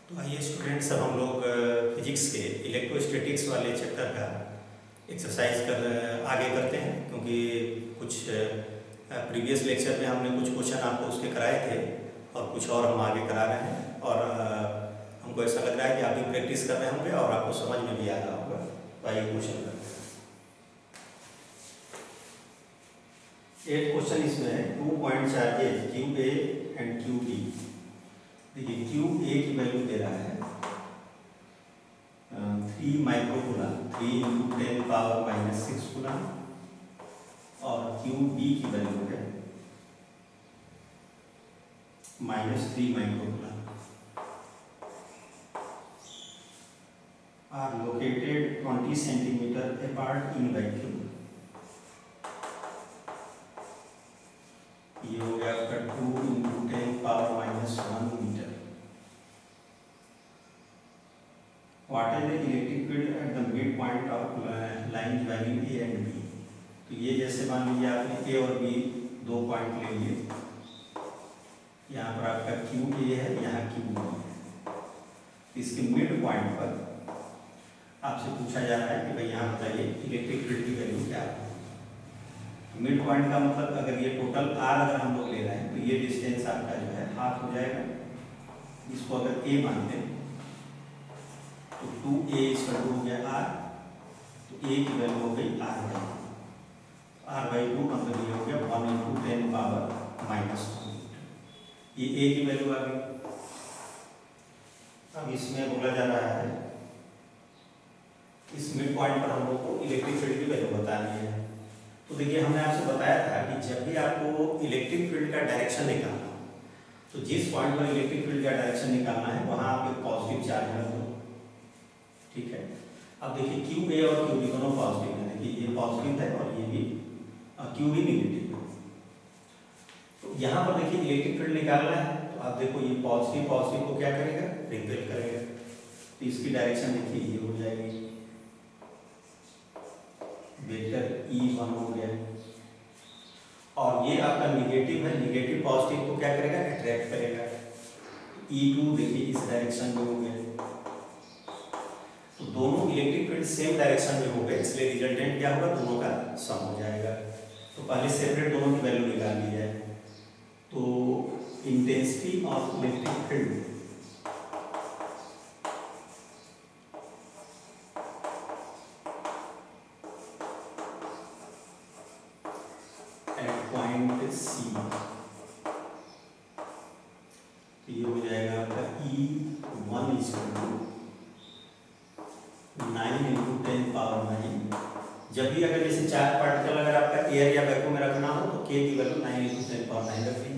तो आइए स्टूडेंट्स, अब हम लोग फिजिक्स के इलेक्ट्रोस्टैटिक्स वाले चैप्टर का एक्सरसाइज आगे करते हैं, क्योंकि कुछ प्रीवियस लेक्चर में हमने कुछ क्वेश्चन आपको उसके कराए थे और कुछ और हम आगे करा रहे हैं। और हमको ऐसा लग रहा है कि आप भी प्रैक्टिस कर रहे होंगे और आपको समझ में भी आ रहा होगा। तो आइए क्वेश्चन करते हैं। एक क्वेश्चन इसमें है 2 point charges q a and q b. देखिए क्यू ए की वैल्यू दे रहा है 3 माइक्रोकूलम, 3 × 10⁻⁻6 कूलम, और क्यू बी की वैल्यू है -3 microcoulomb. Are located 20 centimetre apart in vacuum. ये हो गया आपका 2 × 10⁻⁻1 metre. What is the electric field at the midpoint of line dividing A and B? तो ये जैसे मान लीजिए आपने A और B दो पॉइंट ले लिए, यहाँ पर आपका क्यू ए है, यहाँ क्यू बी है। इसके मिड पॉइंट पर आपसे पूछा जा रहा है कि भाई यहाँ बताइए इलेक्ट्रिक फील्ड की वैल्यू क्या है। मिड पॉइंट का मतलब अगर ये टोटल आर अगर हम लोग ले रहे हैं तो ये डिस्टेंस आपका जो है हाफ हो जाएगा। इसको अगर ए मानते हैं तो 2a = हो गया r, तो a की वैल्यू हो गई r/2 मतलब ये हो गया 1 × 10⁻⁻1। ये a की वैल्यू आ गई। अब इसमें बोला जा रहा है इस मिड पॉइंट पर हम लोग को इलेक्ट्रिक फील्ड की वैल्यू बतानी है। तो देखिए हमने आपसे बताया था कि जब भी आपको इलेक्ट्रिक फील्ड का डायरेक्शन निकालना हो तो जिस पॉइंट पर इलेक्ट्रिक फील्ड का डायरेक्शन निकालना है वहां आप एक पॉजिटिव चार्ज रख दो, ठीक है। अब देखिए क्यू ए और क्यू बी दोनों पॉजिटिव है। देखिए ये पॉजिटिव है और ये भी क्यू बी नेगेटिव है। तो यहाँ पर देखिए इलेक्ट्रिक फील्ड निकालना है तो आप देखो ये पॉजिटिव को क्या करेगा, रिपेल करेगा। तो इसकी डायरेक्शन देखिए ये हो जाएगी वेक्टर E1 हो गया। और ये आपका निगेटिव है, निगेटिव पॉजिटिव को क्या करेगा, अट्रैक्ट करेगा। E2 देखिए इस डायरेक्शन में हो गया। तो दोनों इलेक्ट्रिक फील्ड सेम डायरेक्शन में हो गए, इसलिए रिजल्टेंट क्या होगा, दोनों का सम हो जाएगा। तो पहले सेपरेट दोनों की वैल्यू निकाल ली जाए। तो intensity of electric field at point c, ये हो जाएगा आपका E1 = 9 × 10⁻⁹। जब भी अगर जैसे चार्ज पार्टिकल अगर आपका एयर या वैक्यूम में रखना हो तो के की वैल्यू 9 × 10⁻9 रख लीजिए।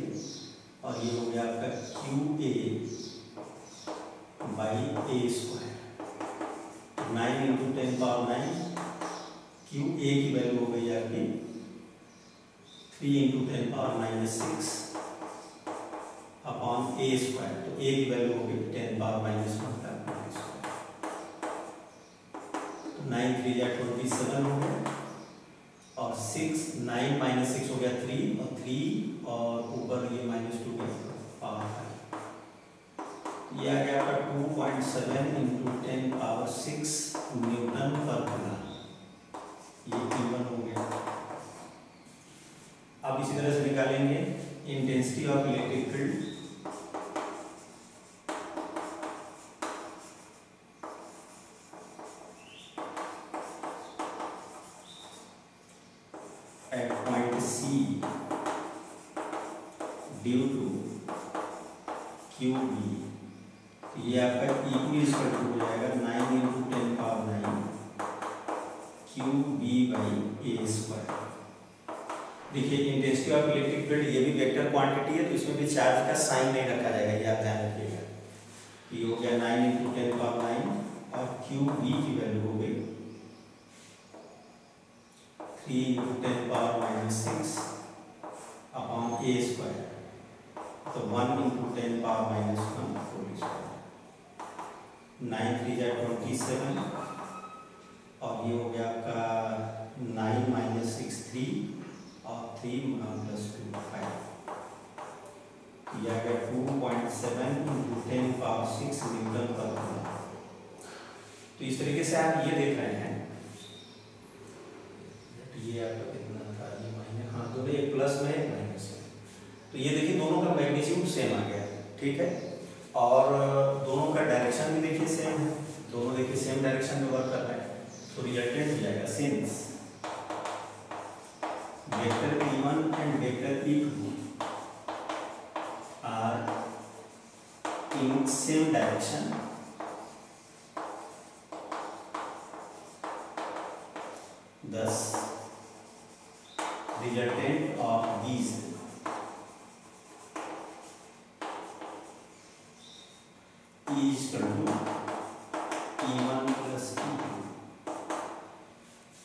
और ये हो गया आपका QA/A²। 9 × 10⁻9 QA की वैल्यू हो गई आपकी 3 × 10⁻⁻6 अपॉन A²। तो A की वैल्यू हो गई 10⁻⁻1 का 9 × 3 = 27 हो गया। और 6 9 - 6 हो गया 3 और 3 और ऊपर ये -2 पावर। ये आ गया आपका 2.7 × 10⁻6 न्यूटन पर कूलम। ये Q1 हो गया। अब इसी तरह से निकालेंगे intensity of electric field at point C due to QB। ये आपका E2 = हो जाएगा 9 × 10⁻9 QB/A²। देखिए इंटेंसिटी ऑफ इलेक्ट्रिक फील्ड ये भी वेक्टर क्वांटिटी है, तो इसमें भी चार्ज का साइन नहीं रखा जाएगा, ये आप ध्यान रखिएगा। ये हो गया 9 × 10⁻9 और QB की वैल्यू हो गई 3 × 10⁻⁻6 अपॉन A²। तो 1 × 10⁻⁻1 होल स्क्वायर। 9 × 3 = 27 और ये हो गया आपका 9 - 6 3 और 3 + 2 5। यह 2.7 × 10⁻6 न्यूटन तो इस तरीके से आप ये देख रहे हैं, ये आपका कितना था, ये माइनस, हाँ दोनों एक प्लस में एक माइनस में, तो ये देखिए दोनों का मैग्नीट्यूड सेम आ गया, ठीक है। और दोनों का डायरेक्शन भी देखिए सेम है, दोनों देखिए सेम डायरेक्शन में वर्क कर रहे हैं, तो रिजल्टेंट हो जाएगा since vector E1 and vector E2 are in same direction, thus resultant of these is equal to E1 plus E2।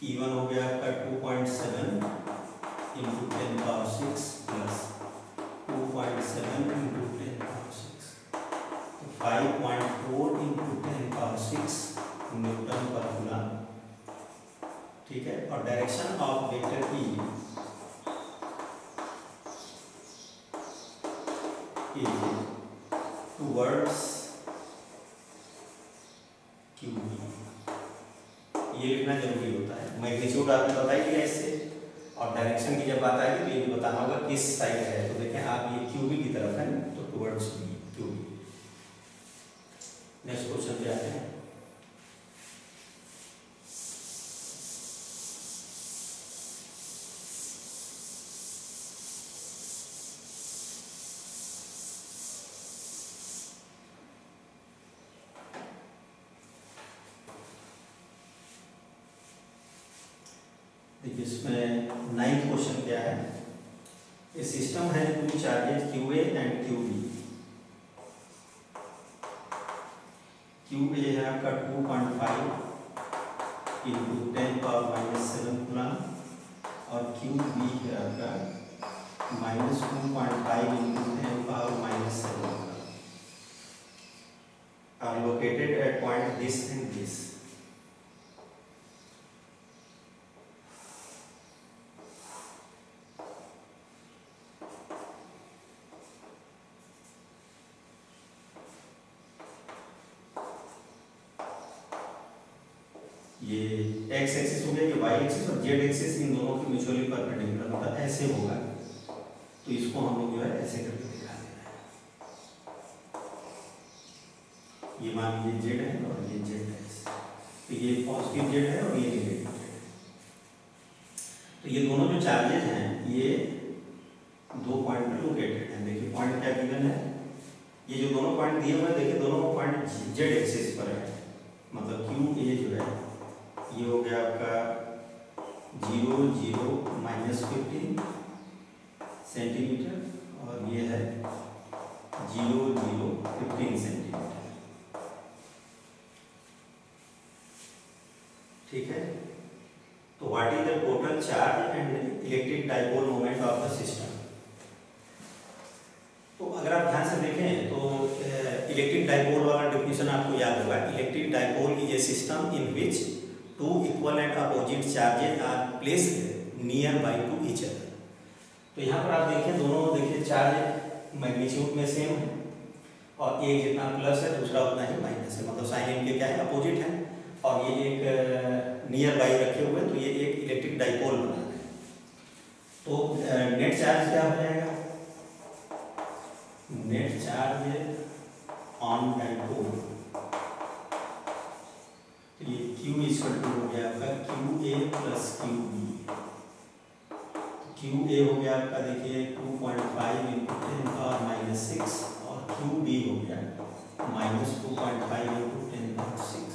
E1 हो गया आपका 2.7 into 10 power 6 plus 2.7 into 10 power 6, तो 5.4 इंटू 10 पावर 6 न्यूटन पर कूलम, ठीक है। और direction of vector E is towards QB, ये लिखना जरूरी होता है। मैग्नीट्यूड आपने बताई दिया इससे, और डायरेक्शन की जब बात आएगी तो ये भी बताना होगा किस साइड है, तो देखें आप ये QB की तरफ है तो टुवर्ड्स QB। नेक्स्ट क्वेश्चन पे आते हैं। इसमें 9th क्वेश्चन क्या है, ए सिस्टम है two charges QA and QB। QA है आपका 2.5 इंटू 10 पावर -7 कूलम, और QB है आपका -2.5 into 10 power -7 coulomb, are located at point this and this. ये एक्स एक्सिस हो गया, ये वाई एक्सिस और जेड एक्सिस, इन दोनों की म्यूचुअली परपेंडिकुलर मतलब ऐसे होगा, तो इसको हम लोग जो है ऐसे करके दिखा देना है। ये मान लीजिए जेड है और ये जेड है, तो ये पॉजिटिव जेड है और ये नेगेटिव जेड है। तो ये दोनों जो चार्जेस हैं ये दो पॉइंट पर लोकेटेड हैं। देखिए पॉइंट क्या गिवन है, ये जो दोनों पॉइंट दिए हुए हैं देखिए दोनों पॉइंट जेड एक्सिस पर है, मतलब QA जो है ये हो गया आपका 0 0 -15 सेंटीमीटर, और ये है 0 0 15 सेंटीमीटर, ठीक है। तो what is the total charge and electric dipole moment of the system. तो अगर आप ध्यान से देखें तो इलेक्ट्रिक डाइपोल वाला डेफिनेशन आपको याद होगा। Electric dipole is a system in which two equal and opposite charges are placed nearby to each other. तो यहाँ पर आप देखिए दोनों देखिए चार्ज मैग्नीट्यूड में सेम है, और एक जितना प्लस है दूसरा उतना ही माइनस है, मतलब साइन इनके क्या है अपोजिट है, और ये एक नियर बाई रखे हुए हैं, तो ये एक इलेक्ट्रिक डाइपोल बना है। तो नेट चार्ज क्या हो जाएगा, नेट चार्ज ऑन डाइपोल, तो ये Q इक्वल टू हो गया आपका QA प्लस QB। QA हो गया आपका देखिए 2.5 इंटू 10 पावर -6, और QB हो गया -2.5 इंटू 10 पावर 6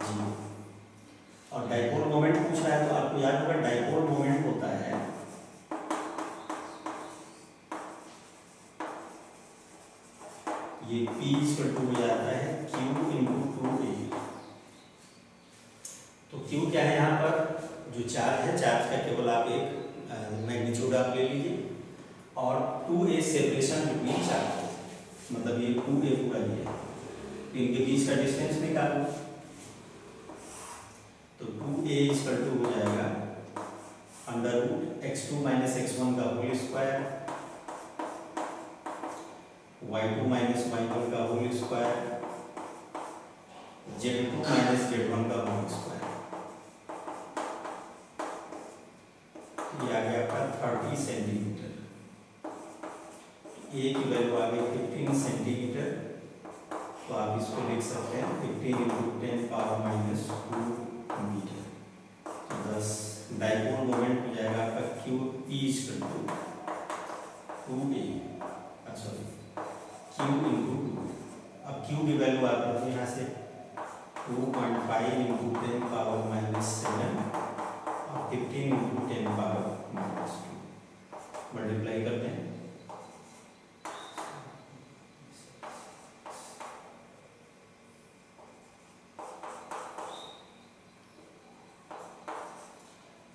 जी। और डाइपोल मोमेंट पूछा है तो आपको याद होगा डाइपोल मोमेंट होता है ये P इक्वल टू हो जाता है Q इंटू 2A। तो Q क्या है यहाँ पर, जो चार्ज है चार्ज का केवल आप एक मैग्नीट्यूड आप ले लीजिए, और 2A सेपरेशन बिटवीन चार्ज, मतलब ये 2A पूरा ये है, तो इनके बीच का डिस्टेंस निकालो, तो 2A इक्वल टू हो जाएगा √(x2 - x1) का होल स्क्वायर, y2 - y1 का whole square, Z2 minus Z1 का होल स्क्वायर, ये आ गया आपका 30 सेंटीमीटर। ए की वैल्यू आ गई 15 सेंटीमीटर, तो आप इसको लिख सकते हैं 15 इंटू 10 पावर माइनस 2 मीटर। तो 10 डाइपोल मोमेंट हो जाएगा आपका q p equal to 2a, sorry q into 2। अब क्यू की वैल्यू आप रखें यहाँ से 2.5 इंटू 10 पावर माइनस 7 और 15 इंटू 10 पावर माइनस 2 मल्टीप्लाई करते हैं।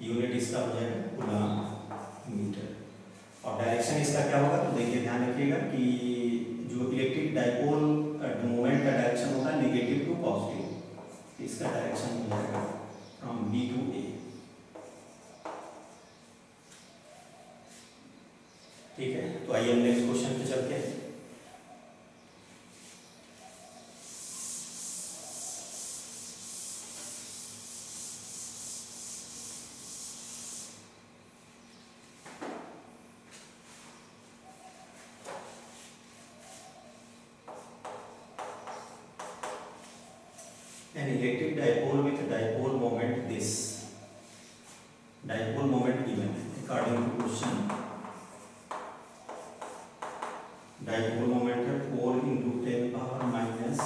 यूनिट इसका हो जाएगा कूलम मीटर, और डायरेक्शन इसका क्या होगा, तो देखिए ध्यान रखिएगा कि जो इलेक्ट्रिक डाइपोल मोमेंट का डायरेक्शन होता है नेगेटिव टू पॉजिटिव, इसका डायरेक्शन हो जाएगा फ्रॉम बी टू ए। ठीक है, तो आइए हम नेक्स्ट क्वेश्चन पे चलते हैं। An electric dipole with dipole moment this. Dipole moment given according to question. Dipole moment है 4 into 10 power minus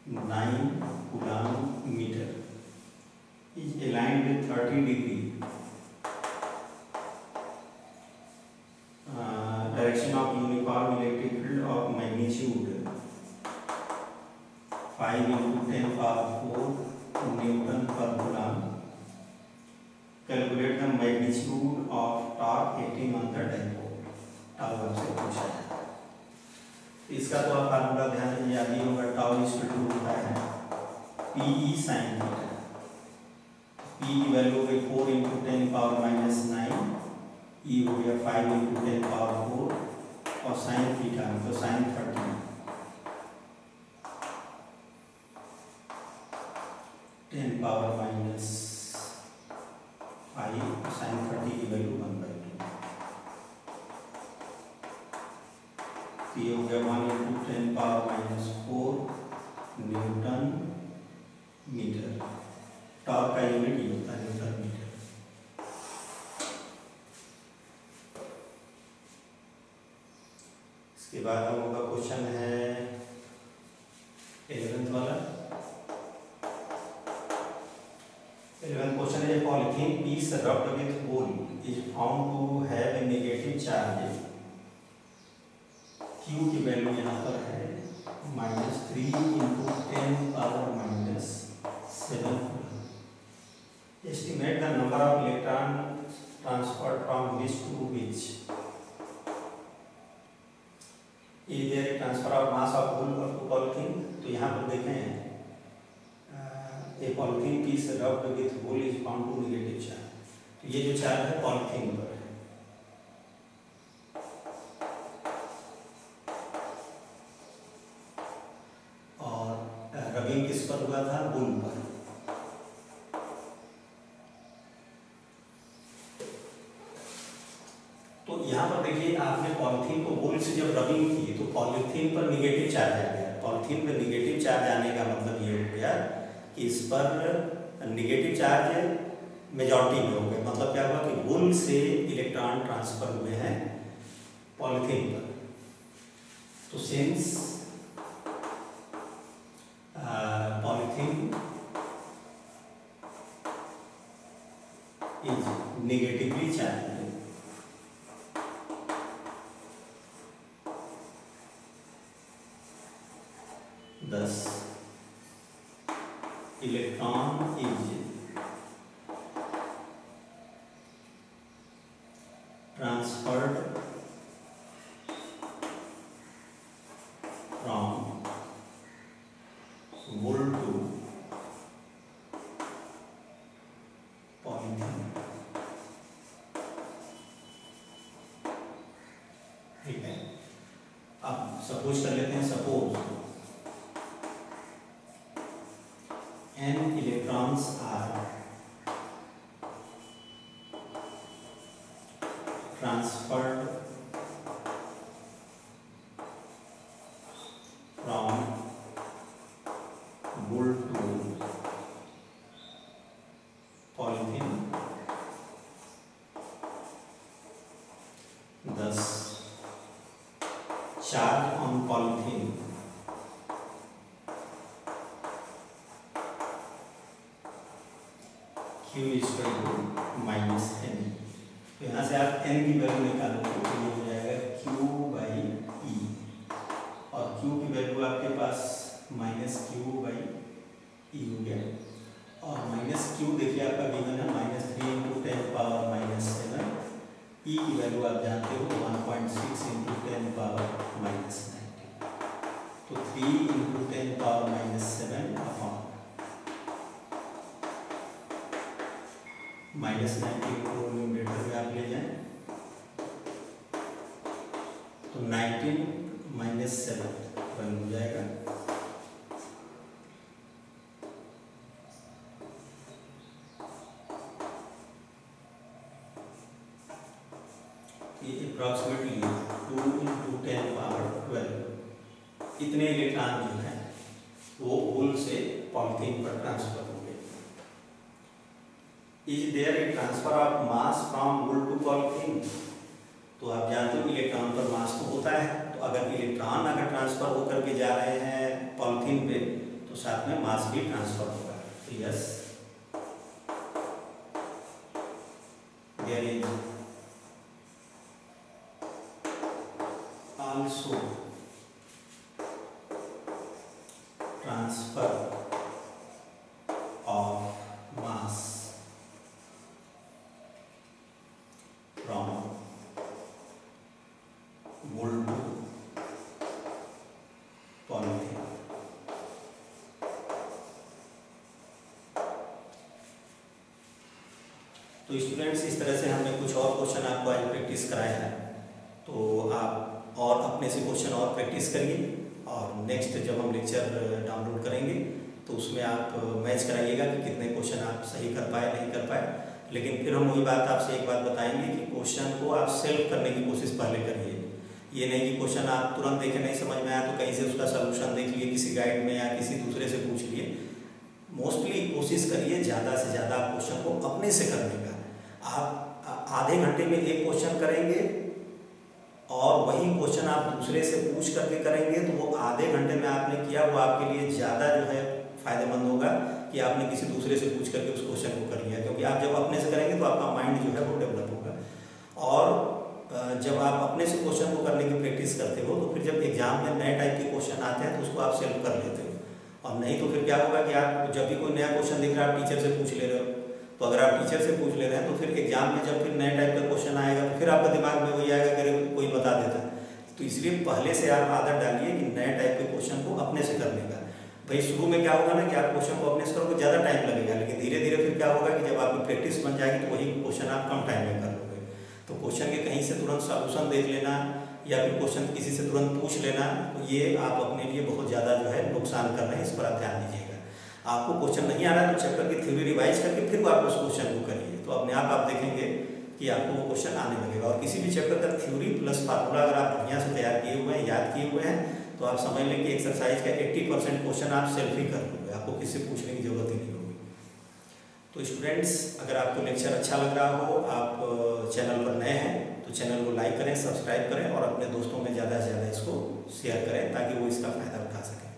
9 coulomb meter is aligned with 30 degree. Direction of uniform electric field of magnitude 5 into 10 power 4 Newton per coulomb. Calculate the magnitude of torque acting on the dipole. Tau हमसे पूछा है, इसका तो आप formula ध्यान से याद ही होगा। टाउ इक्वल टू होता है पी साइन थीटा। पी की वैल्यू हो गई 4 इंटू 10 पावर माइनस 9, ई हो गया 5 इंटू 10 पावर 4 और साइन थीटा तो साइन 30 10 पावर माइनस 5 साइन 30 की वैल्यू 1/2। ये हो गया 1 into 10 power minus 4 newton metre. Torque का यूनिट ये होता है न्यूटन मीटर। इसके बाद हम लोग का क्वेश्चन है 11th वाला। 11th क्वेश्चन है polythene piece rubbed with wool is found to have a negative charge. Q की वैल्यू यहाँ पर है -3 into 10 power minus 7। Estimate the number of electron transfer from which to which. Is there a transfer of mass of wool to polythene. तो यहाँ पर देखें a polythene piece rubbed with wool is found to negative charge. तो ये जो charge है polythene पर है, रबिंग किस पर हुआ था, बुल पर। तो यहाँ पर देखिए आपने पॉलीथीन को बुल से जब रबिंग की तो पॉलीथीन पर निगेटिव चार्ज आ गया। पॉलीथीन पर निगेटिव चार्ज आने का मतलब ये हो गया कि इस पर निगेटिव चार्ज मेजॉरिटी में हो गया। मतलब क्या हुआ कि बुल से इलेक्ट्रॉन ट्रांसफर हुए हैं पॉलीथीन पर। तो since polythene is negatively charged, thus electron is transferred from wool to polythene। ठीक है, अब सपोज कर लेते हैं। Suppose charge on polythene Q equal to minus n. तो यहाँ से आप n की वैल्यू निकालोगे तो ये हो जाएगा Q बाई ई, और Q की वैल्यू आपके पास माइनस Q बाई ई हो गया, और माइनस Q देखिए आपका गिवन है -3 × 10⁻⁻⁷। ई की वैल्यू आप जानते हो 1.6 × 10⁻⁻⁹। तो 3 × 10⁻⁷/-90 को न्यूमरेटर में आप ले जाएं तो 19 - 7 बन हो जाएगा। ये अप्रॉक्सीमेटली 2 × 10⁻12 इतने इलेक्ट्रॉन जो है वो होल से पॉलीथीन पर ट्रांसफर हो गए। Is there a transfer of mass from wool to polythene? तो आप जानते हो इलेक्ट्रॉन पर मास तो होता है, तो अगर इलेक्ट्रॉन अगर ट्रांसफर होकर के जा रहे हैं पॉलीथीन पे तो साथ में मास भी ट्रांसफर होगा। तो yes, there is also transfer of mass from wool to polythene. तो स्टूडेंट्स, इस तरह से हमने कुछ और क्वेश्चन आपको आज प्रैक्टिस कराया है, तो आप और अपने से क्वेश्चन और प्रैक्टिस करिए, और नेक्स्ट जब हम लेक्चर डाउनलोड करेंगे तो उसमें आप मैच कराइएगा कि कितने क्वेश्चन आप सही कर पाए नहीं कर पाए। लेकिन फिर हम वही बात आपसे एक बात बताएंगे कि क्वेश्चन को आप सेल्फ करने की कोशिश पहले करिए। ये नहीं कि क्वेश्चन आप तुरंत देखे नहीं समझ में आया तो कहीं से उसका सलूशन देख लिए किसी गाइड में या किसी दूसरे से पूछ लिए। मोस्टली कोशिश करिए ज़्यादा से ज़्यादा क्वेश्चन को अपने से करने का। आप आधे घंटे में एक क्वेश्चन करेंगे और वही क्वेश्चन आप दूसरे से पूछ करके करेंगे तो वो आधे घंटे में आपने किया वो आपके लिए ज़्यादा जो है फायदेमंद होगा कि आपने किसी दूसरे से पूछ करके उस क्वेश्चन को कर लिया। क्योंकि आप जब अपने से करेंगे तो आपका माइंड जो है वो डेवलप होगा, और जब आप अपने से क्वेश्चन को करने की प्रैक्टिस करते हो तो फिर जब एग्जाम में नए टाइप के क्वेश्चन आते हैं तो उसको आप सेल्फ कर लेते हो। और नहीं तो फिर क्या होगा कि आप जब भी कोई नया क्वेश्चन दिख रहा है आप टीचर से पूछ ले रहे हो, तो अगर आप टीचर से पूछ ले रहे हैं तो फिर एग्जाम में जब फिर नए टाइप का क्वेश्चन आएगा तो फिर आपका दिमाग में वही आएगा कि कोई बता देता है। तो इसलिए पहले से आप आदत डालिए कि नए टाइप के क्वेश्चन को अपने से करने का। भाई शुरू में क्या होगा ना कि आप क्वेश्चन को अपने से करोगे ज़्यादा टाइम लगेगा, लेकिन धीरे धीरे फिर क्या होगा कि जब आपकी प्रैक्टिस बन जाएगी तो वही क्वेश्चन आप कम टाइम में कर लोगे। तो क्वेश्चन के कहीं से तुरंत सॉल्यूशन देख लेना या फिर क्वेश्चन किसी से तुरंत पूछ लेना, तो ये आप अपने लिए बहुत ज़्यादा जो है नुकसान कर रहे हैं, इस पर आप ध्यान दीजिएगा। आपको क्वेश्चन नहीं आ रहा है तो चैप्टर की थ्योरी रिवाइज करके फिर आप उस क्वेश्चन को करिए, तो अपने आप देखेंगे कि आपको वो क्वेश्चन आने लगेगा। और किसी भी चैप्टर का थ्योरी प्लस फार्मूला अगर आप बढ़िया से तैयार किए हुए हैं, याद किए हुए हैं, तो आप समझ लें कि एक्सरसाइज का 80% क्वेश्चन आप सेल्फ ही कर लोगे, आपको किसी से पूछने की जरूरत ही नहीं होगी। तो स्टूडेंट्स, अगर आपको लेक्चर अच्छा लग रहा हो, आप चैनल पर नए हैं तो चैनल को लाइक करें, सब्सक्राइब करें और अपने दोस्तों में ज़्यादा से ज़्यादा इसको शेयर करें ताकि वो इसका फ़ायदा उठा सकें।